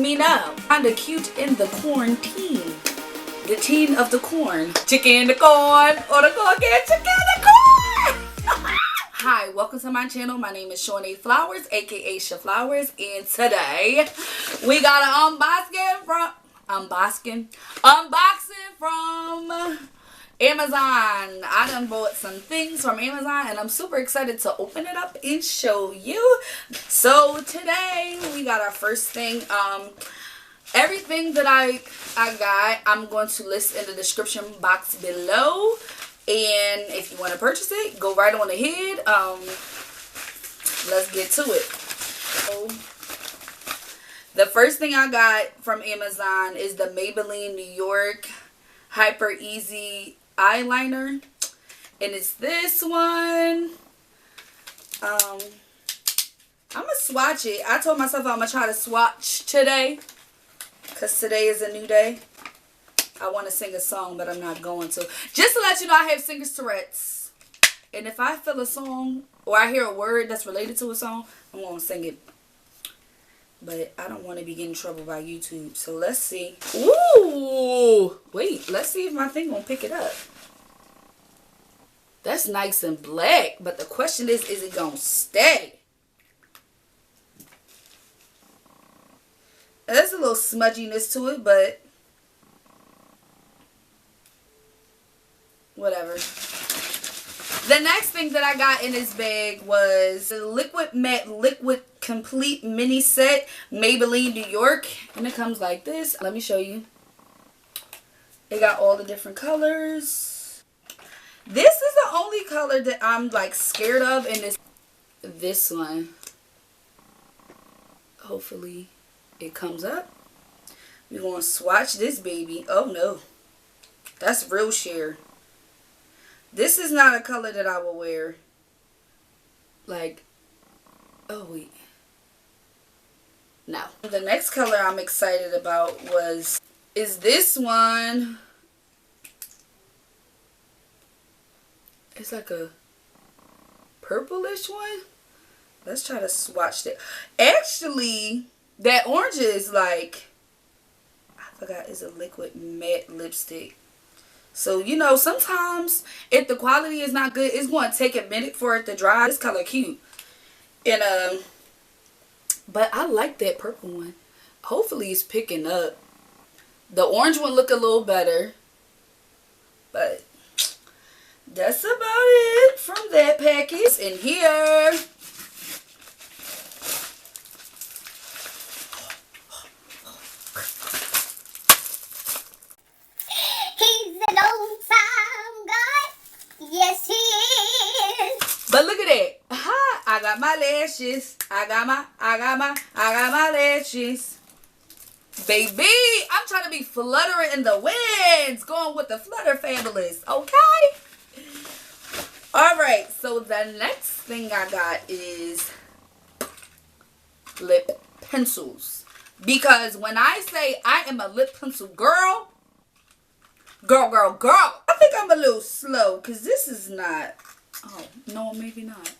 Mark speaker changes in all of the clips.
Speaker 1: me know. Kinda cute in the quarantine. The teen of the corn. Chicken the corn. Or the corn get chicken the corn. Hi, welcome to my channel. My name is Shawnee Flowers, aka Sha Flowers, and today we got an unboxing from Amazon. I done bought some things from Amazon and I'm super excited to open it up and show you. So today we got our first thing. Everything that I got, I'm going to list in the description box below. And if you want to purchase it, go right on ahead. Let's get to it. So, the first thing I got from Amazon is the Maybelline New York Hyper Easy Eyeliner. And it's this one. I'm going to swatch it. I told myself I'm going to try to swatch today, because today is a new day. I want to sing a song, but I'm not going to. Just to let you know, I have singer's Tourette's. And if I feel a song, or I hear a word that's related to a song, I'm going to sing it. But I don't want to be getting in trouble by YouTube. So let's see. Ooh! Wait, let's see if my thing going to pick it up. That's nice and black. But the question is it going to stay? There's a little smudginess to it, but whatever. The next thing that I got in this bag was the Liquid Matte Liquid Complete Mini Set Maybelline New York. And it comes like this. Let me show you. It got all the different colors. This is the only color that I'm like scared of, and this one. Hopefully it comes up. We're going to swatch this baby. Oh no. That's real sheer. This is not a color that I will wear. Like, oh wait. No. The next color I'm excited about is this one. It's like a purplish one. Let's try to swatch that. Actually, that orange is like, I forgot, it's a liquid matte lipstick. So, you know, sometimes if the quality is not good, it's going to take a minute for it to dry. This color cute. And, but I like that purple one. Hopefully it's picking up. The orange one look a little better. But that's about it from that package. In here,
Speaker 2: yes, he is.
Speaker 1: but look at that. Aha, I got my lashes. I got my lashes. Baby, I'm trying to be fluttering in the winds. Going with the Flutter Fabulous. Okay? Alright, so the next thing I got is lip pencils. Because when I say I am a lip pencil girl, girl, I think I'm a little slow, because this is not, oh, no, maybe not.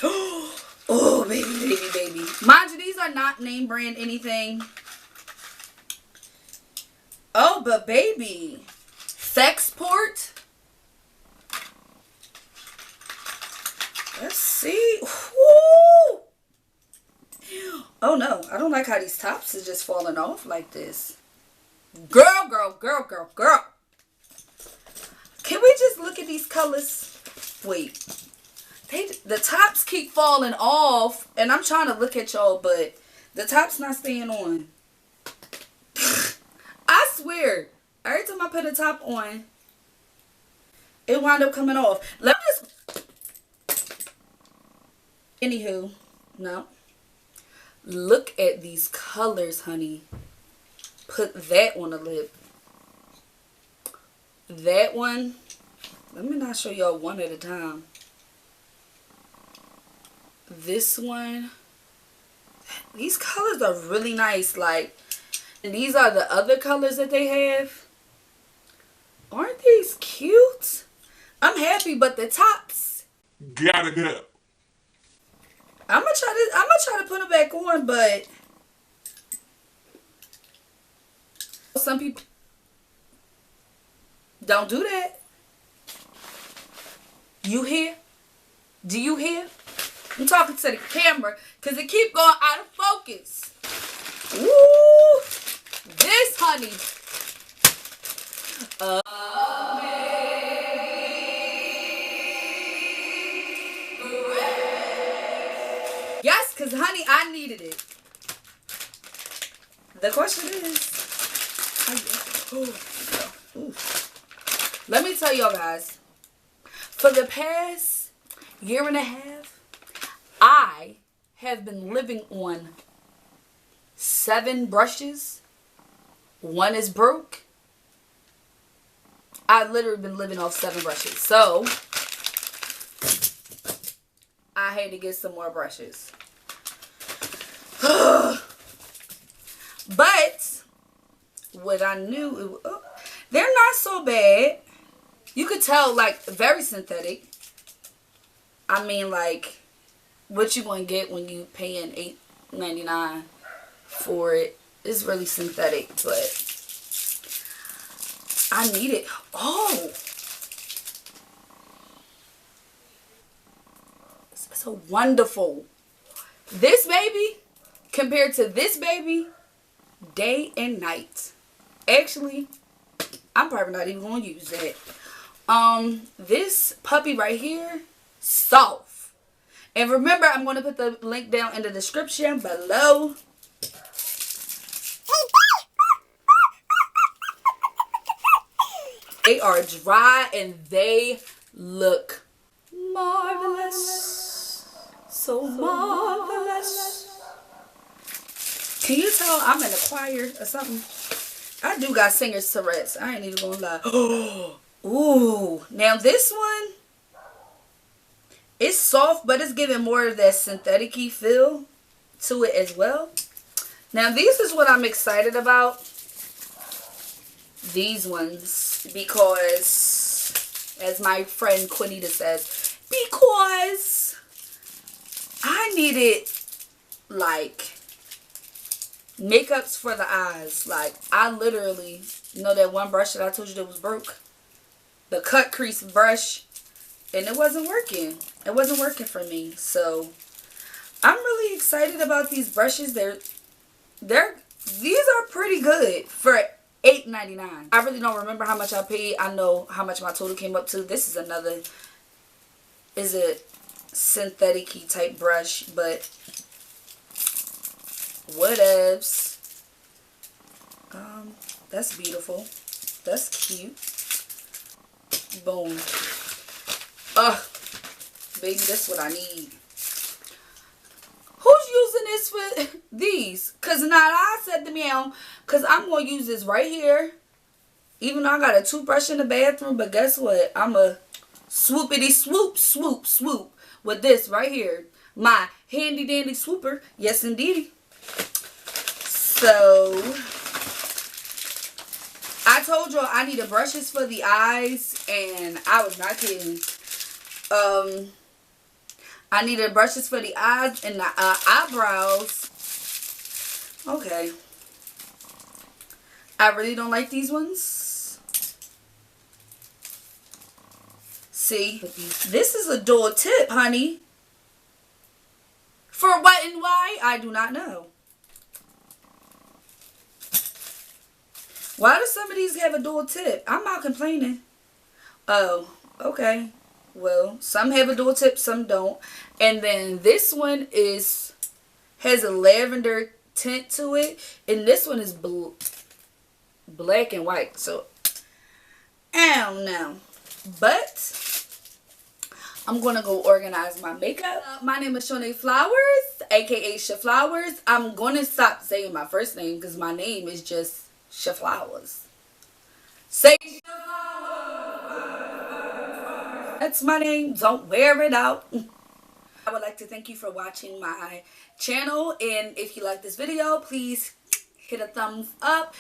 Speaker 1: Oh, baby. Mind you, these are not name brand anything. Oh, but baby, Fexport. Let's see. Woo! Oh, no, I don't like how these tops are just falling off like this. Girl. Can we just look at these colors? Wait. The tops keep falling off. And I'm trying to look at y'all, but the top's not staying on. I swear. Every time I put a top on, it wound up coming off. Let me just... Anywho. No. Look at these colors, honey. Put that on the lip. That one. Let me not show y'all one at a time. This one. These colors are really nice. Like, and these are the other colors that they have. Aren't these cute? I'm happy, but the tops
Speaker 3: gotta go.
Speaker 1: I'm gonna try to put them back on, but some people don't do that. You hear? Do you hear? I'm talking to the camera because it keep going out of focus. Woo! This, honey. Yes, because, honey, I needed it. The question is, let me tell y'all guys, for the past year and a half, I have been living on 7 brushes. 1 is broke. I've literally been living off 7 brushes. So, I had to get some more brushes. But, what I knew, they're not so bad. You could tell, like, very synthetic. I mean, like, what you gonna get when you paying $8.99 for it is really synthetic, but I need it. Oh, it's so wonderful. This baby compared to this baby, day and night. Actually, I'm probably not even gonna use that. This puppy right here, soft. And remember, I'm going to put the link down in the description below. They are dry and they look marvelous. So marvelous. Can you tell I'm in a choir or something? I do got singer's Tourette's. I ain't even gonna lie. Ooh. Now this one, it's soft, but it's giving more of that synthetic-y feel to it as well. Now these is what I'm excited about. These ones, because, as my friend Quinita says, because I needed, like, makeups for the eyes. Like, I literally, you know that one brush that I told you that was broke? The cut crease brush. And it wasn't working. It wasn't working for me. So, I'm really excited about these brushes. These are pretty good for $8.99. I really don't remember how much I paid. I know how much my total came up to. This is another, is a synthetic-y type brush, but whatevs. That's beautiful. That's cute. Boom. Baby, that's what I need. Who's using this for these? Because now I said to meow, because I'm going to use this right here. Even though I got a toothbrush in the bathroom, but guess what? I'm a swoopity swoop, swoop, swoop with this right here. My handy dandy swooper. Yes, indeedy. So, I told y'all I needed brushes for the eyes, and I was not kidding. I needed brushes for the eyes and the eyebrows. Okay. I really don't like these ones. See? This is a dual tip, honey. For what and why? I do not know. Why do some of these have a dual tip? I'm not complaining. Oh, okay. Well, some have a dual tip, some don't. And then this one has a lavender tint to it. And this one is black and white. So, I don't know. But, I'm going to go organize my makeup. My name is Shanae Flowers, aka Sha Flowers. I'm going to stop saying my first name because my name is just Sha Flowers. Say Sha Flowers. That's my name. Don't wear it out. I would like to thank you for watching my channel. And if you like this video, please hit a thumbs up.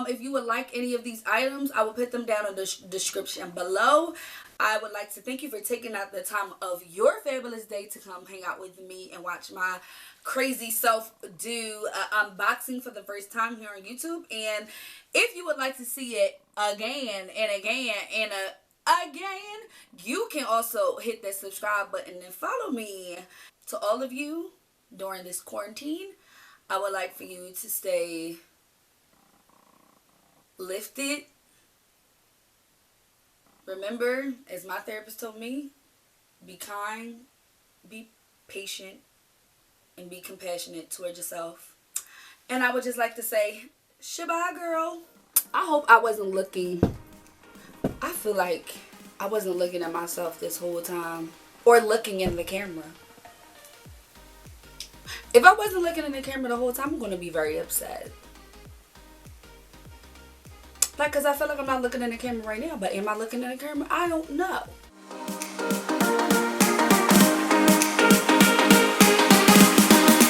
Speaker 1: If you would like any of these items, I will put them down in the description below. I would like to thank you for taking out the time of your fabulous day to come hang out with me and watch my crazy self do unboxing for the first time here on YouTube. And if you would like to see it again and again and again, you can also hit that subscribe button and follow me. To all of you during this quarantine, I would like for you to stay lifted. Remember, as my therapist told me, be kind, be patient, and be compassionate towards yourself. And I would just like to say, Shabbat, girl. I hope I wasn't looking. I feel like I wasn't looking at myself this whole time. Or looking in the camera. If I wasn't looking in the camera the whole time, I'm going to be very upset. Like, because I feel like I'm not looking in the camera right now. But am I looking in the camera? I don't know.